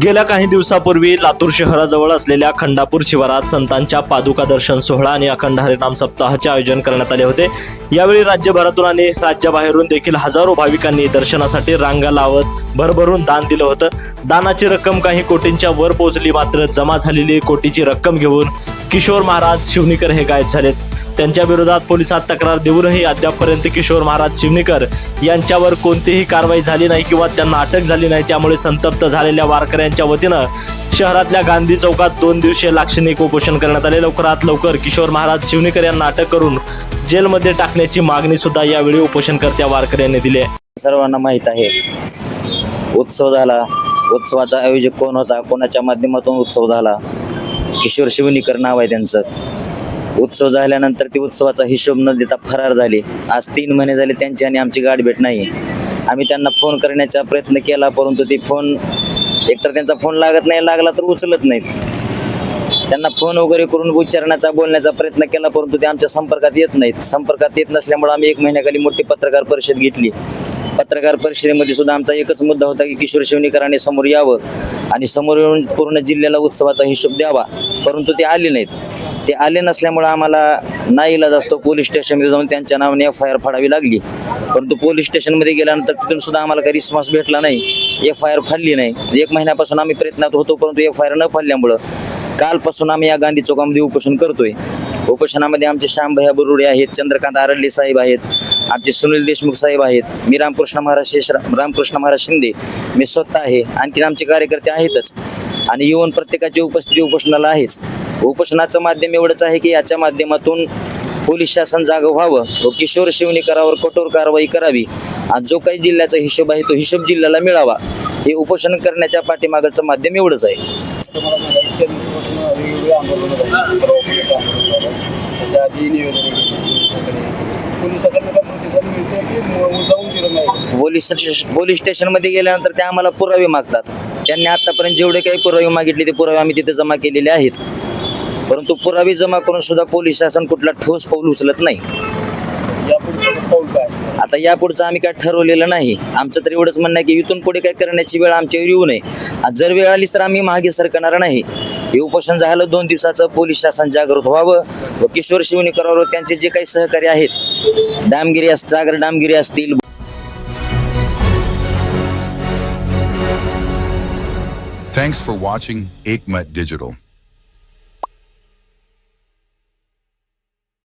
गेल्या काही दिवसापूर्वी लातूर शहराजवळ असलेल्या खंडापूर शिवारात संतांच्या पादुका दर्शन सोहळा आणि अखंड हरिनाम सप्ताहाचे आयोजन करण्यात आले होते। यावेळी राज्यभरातून आणि राज्याबाहेरून देखील हजारो भाविकांनी दर्शनासाठी रांगा लावत भरभरून दान दिलं होतं। दानाची रक्कम काही कोटींच्या वर पोहोचली, मात्र जमा झालेली कोटीची रक्कम घेऊन किशोर महाराज शिवनीकर हे गायब झालेत। त्यांच्या विरोधात पोलिसात तक्रार देऊनही अद्यापपर्यंत किशोर महाराज शिवनीकर यांच्यावर कोणतीही कारवाई झाली नाही किंवा त्यांना अटक झाली नाही। त्यामुळे संतप्त झालेल्या वारकऱ्यांच्या वतीनं शहरातल्या गांधी चौकात 2 दिवसीय लाक्षणिक उपोषण करण्यात आले। लवकरात लवकर किशोर महाराज शिवनीकर यांना अटक करून जेलमध्ये टाकण्याची मागणी सुद्धा यावेळी उपोषणकर्त्या वारकऱ्यांनी दिली आहे। सर्वांना माहित आहे, उत्सव झाला। उत्सवाचा आयोजक कोण होता, कोणाच्या माध्यमातून उत्सव झाला, किशोर शिवनीकर नाव आहे त्यांचं। उत्सव झाल्यानंतर ते उत्सवाचा हिशोब न देता फरार झाले। आज 3 महिने झाले त्यांची आणि आमची गाठभेट नाही। आम्ही त्यांना फोन करण्याचा प्रयत्न केला, परंतु ते फोन एकतर त्यांचा फोन लागत नाही, लागला तर उचलत नाहीत। त्यांना फोन वगैरे करून विचारण्याचा बोलण्याचा प्रयत्न केला, परंतु ते आमच्या संपर्कात येत नाहीत। संपर्कात येत नसल्यामुळे आम्ही 1 महिन्याखाली मोठी पत्रकार परिषद घेतली। पत्रकार परिषदेमध्ये सुद्धा आमचा एकच मुद्दा होता की किशोर शिवनीकरांनी समोर यावं आणि समोर येऊन पूर्ण जिल्ह्याला उत्सवाचा हिशोब द्यावा, परंतु ते आले नाहीत। ते आले नसल्यामुळे आम्हाला नाईलाज असतो पोलीस स्टेशनमध्ये जाऊन त्यांच्या नावाने FIR फाडावी लागली, परंतु पोलीस स्टेशनमध्ये गेल्यानंतर तिथून सुद्धा आम्हाला काही रिस्पॉन्स भेटला नाही, FIR फाडली नाही। 1 महिन्यापासून आम्ही प्रयत्नात होतो, परंतु FIR न फाडल्यामुळं कालपासून आम्ही या गांधी चौकामध्ये उपोषण करतोय। उपोषणामध्ये आमचे श्यामभैया बुरुडे आहेत, चंद्रकांत आरडले साहेब आहेत, आमचे सुनील देशमुख साहेब आहेत, मी रामकृष्ण महाराज शिंदे, मी स्वतः आहे, आणखी आमचे कार्यकर्ते आहेतच आणि येऊन प्रत्येकाची उपस्थिती उपोषणाला आहेच। उपोषणाचं माध्यम एवढंच आहे की याच्या माध्यमातून पोलीस शासन जागं व्हावं व किशोर शिवनीकरावर कठोर कारवाई करावी आणि जो काही जिल्ह्याचा हिशोब आहे तो हिशोब जिल्ह्याला मिळावा, हे उपोषण करण्याच्या पाठीमागचं माध्यम एवढंच आहे। पोलीस स्टेशनमध्ये गेल्यानंतर ते आम्हाला पुरावे मागतात। त्यांनी आतापर्यंत जेवढे काही पुरावे मागितले ते पुरावे आम्ही तिथे जमा केलेले आहेत, परंतु पुरावे जमा करून सुद्धा पोलीस शासन कुठला ठोस पाऊल उचलत नाही। आता यापुढचं आम्ही काय ठरवलेलं नाही। आमचं तर एवढंच म्हणणं आहे की इथून पुढे काय करण्याची वेळ आमच्यावर येऊ नये। जर वेळ आलीच तर आम्ही मागे सरकणार नाही। हे उपोषण झालं 2 दिवसाचं, पोलीस शासन जागृत व्हावं व किशोर शिवनीकरावर त्यांचे जे काही सहकारी आहेत, सागर डामगिरी असतील। Thanks for watching Ekmat Digital.